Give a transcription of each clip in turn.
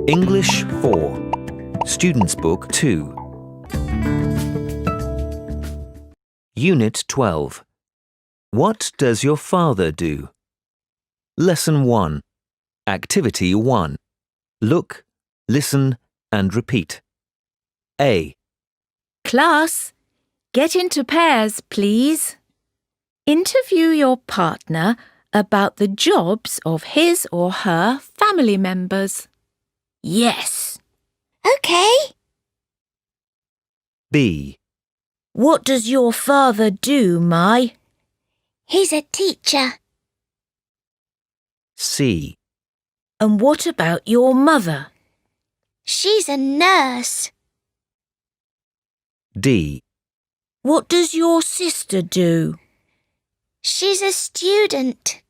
English 4, Students' Book 2. Unit 12. What does your father do? Lesson 1. Activity 1. Look, listen and repeat. A. Class, get into pairs, please. Interview your partner about the jobs of his or her family members. Yes. OK. B. What does your father do, Mai? He's a teacher. C. And what about your mother? She's a nurse. D. What does your sister do? She's a student.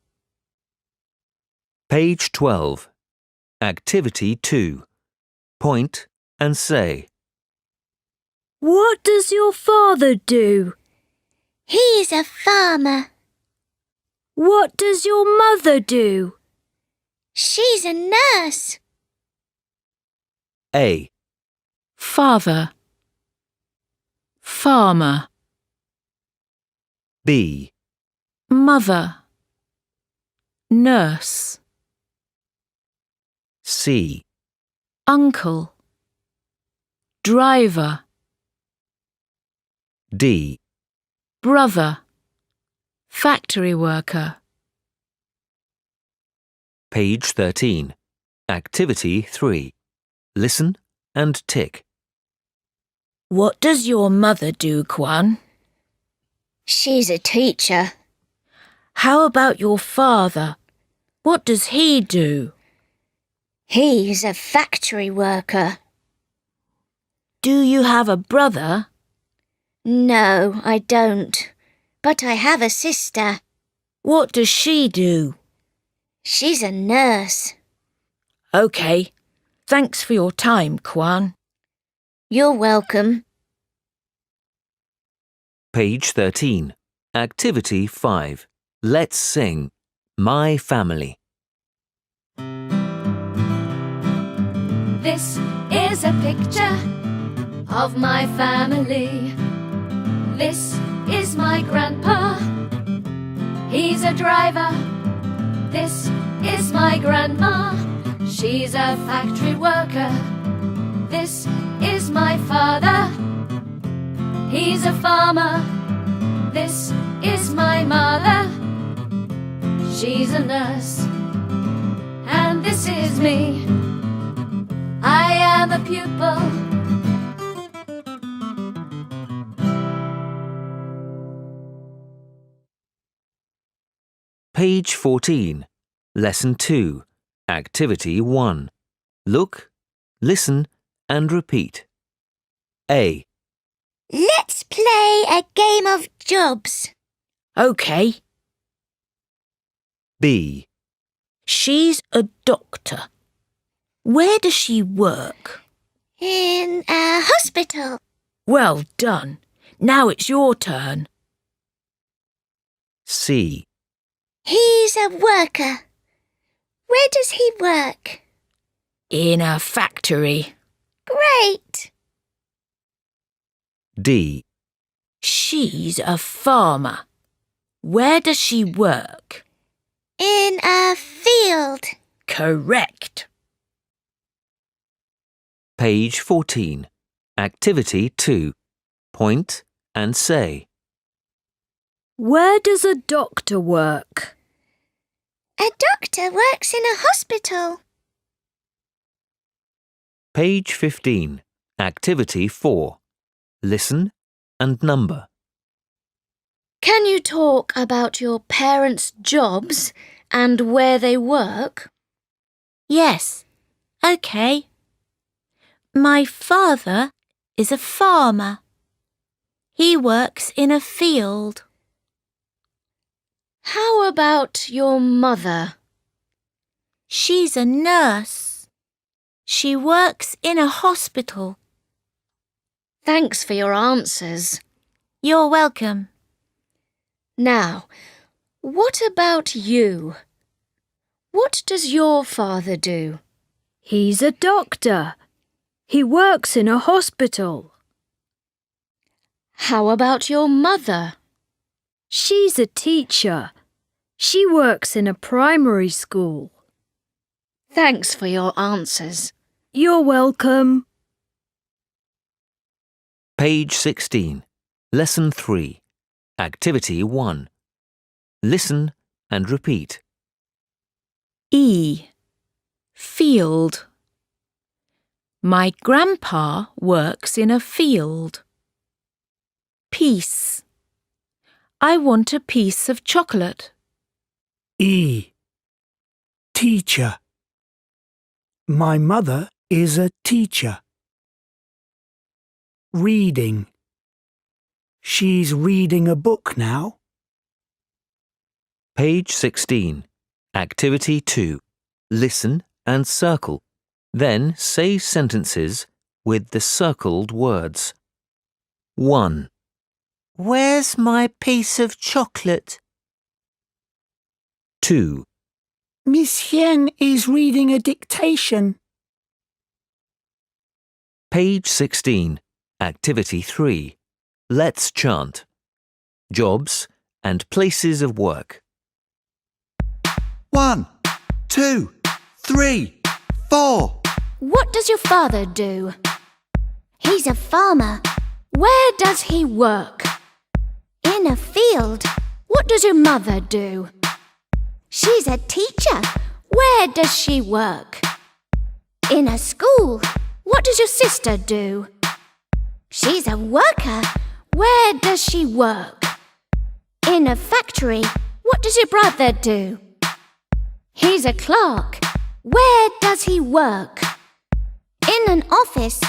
Page 12. Activity 2. Point and say. What does your father do? He's a farmer. What does your mother do? She's a nurse. A. Father. Farmer. B. Mother. Nurse. C. Uncle. Driver. D. Brother. Factory worker. Page 13. Activity 3. Listen and tick. What does your mother do, Kwan? She's a teacher. How about your father? What does he do? He's a factory worker. Do you have a brother? No, I don't. But I have a sister. What does she do? She's a nurse. OK. Thanks for your time, Kwan. You're welcome. Page 13. Activity 5. Let's sing. My family. This is a picture of my family. This is my grandpa. He's a driver. This is my grandma. She's a factory worker. This is my father. He's a farmer. This is my mother. She's a nurse. And this is me. I am a pupil. Page 14. Lesson 2. Activity 1. Look, listen and repeat. A. Let's play a game of jobs. OK. B. She's a doctor. Where does she work? In a hospital. Well done. Now it's your turn. C. He's a worker. Where does he work? In a factory. Great. D. She's a farmer. Where does she work? In a field. Correct. Page 14. Activity 2. Point and say. Where does a doctor work? A doctor works in a hospital. Page 15. Activity 4. Listen and number. Can you talk about your parents' jobs and where they work? Yes. OK. My father is a farmer. He works in a field. How about your mother? She's a nurse. She works in a hospital. Thanks for your answers. You're welcome. Now, what about you? What does your father do? He's a doctor. He works in a hospital. How about your mother? She's a teacher. She works in a primary school. Thanks for your answers. You're welcome. Page 16. Lesson 3. Activity 1. Listen and repeat. E. Field. My grandpa works in a field. Piece. I want a piece of chocolate. E. Teacher. My mother is a teacher. Reading. She's reading a book now. Page 16. Activity 2. Listen and circle. Then say sentences with the circled words. 1. Where's my piece of chocolate? 2. Miss Hien is reading a dictation. Page 16. Activity 3. Let's chant. Jobs and places of work. 1, 2, 3, 4. What does your father do? He's a farmer. Where does he work? In a field. What does your mother do? She's a teacher. Where does she work? In a school. What does your sister do? She's a worker. Where does she work? In a factory. What does your brother do? He's a clerk. Where does he work? In an office.